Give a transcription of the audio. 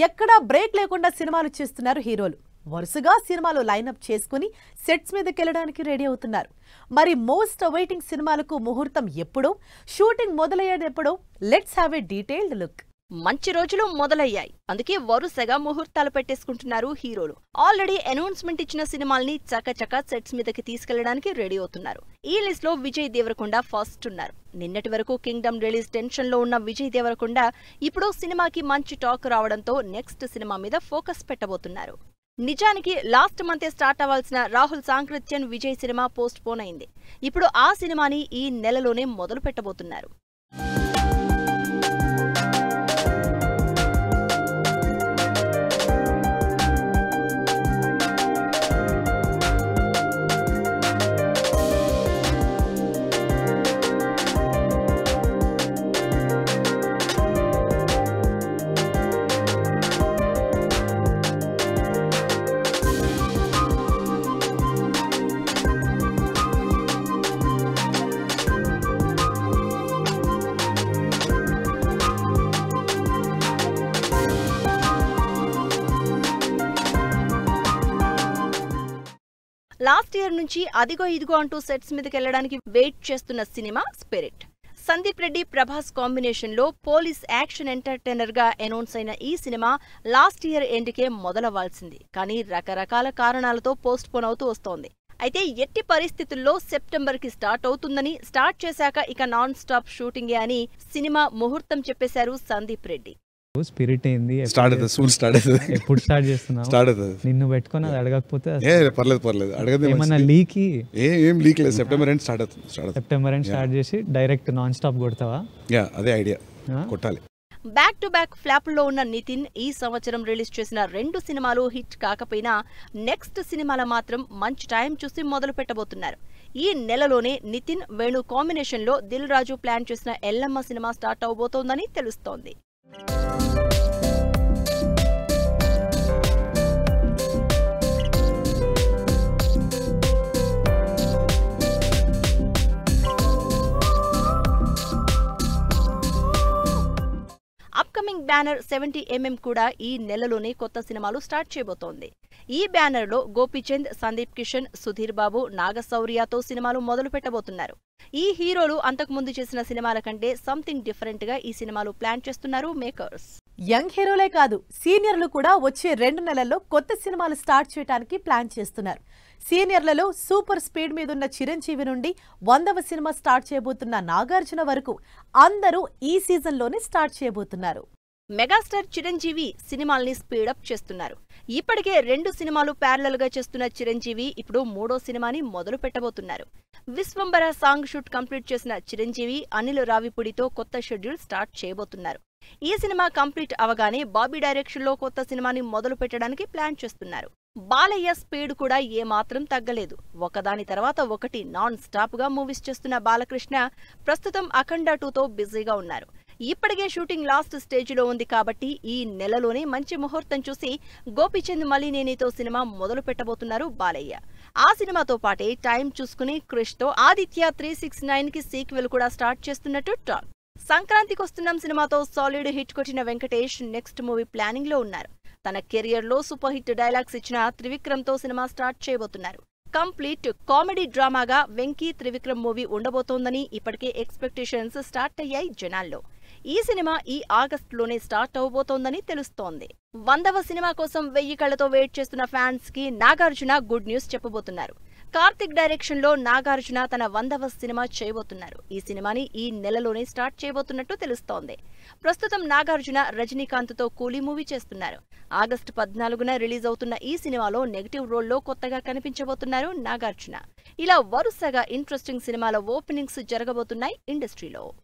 ఎక్కడా బ్రేక్ లేకుండా సినిమాలు చేస్తున్నారు హీరోలు. వరుసగా సినిమాలు లైనప్ చేసుకుని సెట్స్ మీదకెళ్ళడానికి రెడీ అవుతున్నారు. మరి మోస్ట్ అవైటింగ్ సినిమాలకు ముహూర్తం ఎప్పుడో, షూటింగ్ మొదలయ్యేదెప్పుడో? Let's have a detailed look. మంచి రోజులు మొదలయ్యాయి. అందుకే వరుసగా ముహూర్తాలు పెట్టేసుకుంటున్నారు హీరోలు. ఆల్రెడీ అనౌన్స్మెంట్ ఇచ్చిన సినిమాల్ని చకచక సెట్స్ మీదకి తీసుకెళ్లడానికి రెడీ అవుతున్నారు. ఈ లిస్ట్ లో విజయ్ దేవరకొండ ఫస్ట్ ఉన్నారు. నిన్నటి వరకు కింగ్డమ్ రిలీజ్ టెన్షన్ లో ఉన్న విజయ్ దేవరకొండ ఇప్పుడు సినిమాకి మంచి టాక్ రావడంతో నెక్స్ట్ సినిమా మీద ఫోకస్ పెట్టబోతున్నారు. నిజానికి లాస్ట్ మంతే స్టార్ట్ అవ్వాల్సిన Rahul Sankrityan Vijay cinema post phone అయింది. ఇప్పుడు ఆ సినిమాని ఈ నెలలోనే మొదలు పెట్టబోతున్నారు. లాస్ట్ ఇయర్ నుంచి అదిగో ఇదిగో అంటూ సెట్స్ మీదకెళ్లడానికి వెయిట్ చేస్తున్న cinema spirit. Sandeep Reddy Prabhas combination లో పోలీస్ యాక్షన్ ఎంటర్టైనర్ గా అనౌన్స్ అయిన ఈ సినిమా లాస్ట్ ఇయర్ ఎండ్కే మొదలవ్వాల్సింది. కానీ రకరకాల కారణాలతో పోస్ట్ పోన్ అవుతూ వస్తోంది. అయితే ఎట్టి పరిస్థితుల్లో సెప్టెంబర్ కి స్టార్ట్ అవుతుందని, స్టార్ట్ చేశాక ఇక నాన్ స్టాప్ షూటింగే అని సినిమా ముహూర్తం చెప్పేశారు సందీప్ రెడ్డి. స్పిరిట్ ఏంది ఎప్పుడు స్టార్ట్ చేస్తున్నావు? నిన్ను పెట్టుకొని అది అడగకపోతే ఏమన్నా లీక్ సెప్టెంబర్ ఎండ్ స్టార్ట్ చేసి డైరెక్ట్ నాన్ స్టాప్ కొడతావా? అదే ఐడియా కొట్టాలి. బ్యాక్ టు బ్యాక్ ఫ్లాప్లో ఉన్న నితిన్ ఈ సంవత్సరం రిలీజ్ చేసిన 2 సినిమాలు హిట్ కాకపోయినా నెక్స్ట్ సినిమాల మాత్రం మంచి టైం చూసి మొదలు పెట్టబోతున్నారు. ఈ నెలలోనే నితిన్ వేణు కాంబినేషన్ లో దిల్ రాజు ప్లాన్ చేసిన ఎల్లమ్మ సినిమా స్టార్ట్ అవబోతోందని తెలుస్తోంది. అప్కమింగ్ బ్యానర్ 70mm కూడా ఈ నెలలోనే కొత్త సినిమాలు స్టార్ట్ చేయబోతోంది. ఈ బ్యానర్ లో గోపీచంద్, సందీప్ కిషన్, సుధీర్ బాబు, నాగశౌర్యతో సినిమాలు మొదలు పెట్టబోతున్నారు. ఈ హీరోలు అంతకుముందు చేసిన సినిమాల కంటే సంథింగ్ డిఫరెంట్ గా ఈ సినిమాలు ప్లాన్ చేస్తున్నారు మేకర్స్. యంగ్ హీరోలే కాదు, సీనియర్లు కూడా వచ్చే 2 నెలల్లో కొత్త సినిమాలు స్టార్ట్ చేయడానికి ప్లాన్ చేస్తున్నారు. సీనియర్లలో సూపర్ స్పీడ్ మీదున్న చిరంజీవి నుండి 100వ సినిమా స్టార్ట్ చేయబోతున్న నాగార్జున వరకు అందరూ ఈ సీజన్లోనే స్టార్ట్ చేయబోతున్నారు. మెగాస్టార్ చిరంజీవి సినిమాల్ని స్పీడప్ చేస్తున్నారు. ఇప్పటికే 2 సినిమాలు ప్యారలల్ గా చేస్తున్న చిరంజీవి ఇప్పుడు 3వ సినిమాని మొదలు పెట్టబోతున్నారు. విశ్వంబర సాంగ్ షూట్ కంప్లీట్ చేసిన చిరంజీవి అనిల్ రావిపూడితో కొత్త షెడ్యూల్ స్టార్ట్ చేయబోతున్నారు. ఈ సినిమా కంప్లీట్ అవగానే బాబీ డైరెక్షన్ లో కొత్త సినిమాని మొదలు పెట్టడానికి ప్లాన్ చేస్తున్నారు. బాలయ్య స్పీడ్ కూడా ఏమాత్రం తగ్గలేదు. ఒకదాని తర్వాత ఒకటి నాన్ స్టాప్ గా మూవీస్ చేస్తున్న బాలకృష్ణ ప్రస్తుతం అఖండ 2తో బిజీగా ఉన్నారు. ఇప్పటికే షూటింగ్ లాస్ట్ స్టేజ్ లో ఉంది కాబట్టి ఈ నెలలోనే మంచి ముహూర్తం చూసి గోపీచంద్ మలినేనితో సినిమా మొదలు పెట్టబోతున్నారు బాలయ్య. ఆ సినిమాతో పాటే టైం చూసుకుని క్రిష్ తో ఆదిత్య 369 కి సీక్వెల్ కూడా స్టార్ట్ చేస్తున్నట్టు టాక్. సంక్రాంతికి వస్తున్నాం సినిమాతో సాలిడ్ హిట్ కొట్టిన వెంకటేష్ నెక్స్ట్ మూవీ ప్లానింగ్ లో ఉన్నారు. తన కెరియర్ లో సూపర్ హిట్ డైలాగ్స్ ఇచ్చిన త్రివిక్రమ్ తో సినిమా స్టార్ట్ చేయబోతున్నారు. కంప్లీట్ కామెడీ డ్రామాగా వెంకీ త్రివిక్రమ్ మూవీ ఉండబోతోందని ఇప్పటికే ఎక్స్పెక్టేషన్స్ స్టార్ట్ అయ్యాయి జనాల్లో. ఈ సినిమా ఈ ఆగస్టులోనే స్టార్ట్ అవబోతోందని తెలుస్తోంది. 100వ సినిమా కోసం 1000 కళ్లతో వెయిట్ చేస్తున్న ఫ్యాన్స్ కి నాగార్జున గుడ్ న్యూస్ చెప్పబోతున్నారు. కార్తిక్ డైరెక్షన్ లో నాగార్జున తన 100వ సినిమా చేయబోతున్నారు. ఈ సినిమాని ఈ నెలలోనే స్టార్ట్ చేయబోతున్నట్టు తెలుస్తోంది. ప్రస్తుతం నాగార్జున రజనీకాంత్ తో కూలీ మూవీ చేస్తున్నారు. ఆగస్టు 14న రిలీజ్ అవుతున్న ఈ సినిమాలో నెగటివ్ రోల్లో కొత్తగా కనిపించబోతున్నారు నాగార్జున. ఇలా వరుసగా ఇంట్రెస్టింగ్ సినిమాల ఓపెనింగ్స్ జరగబోతున్నాయి ఇండస్ట్రీలో.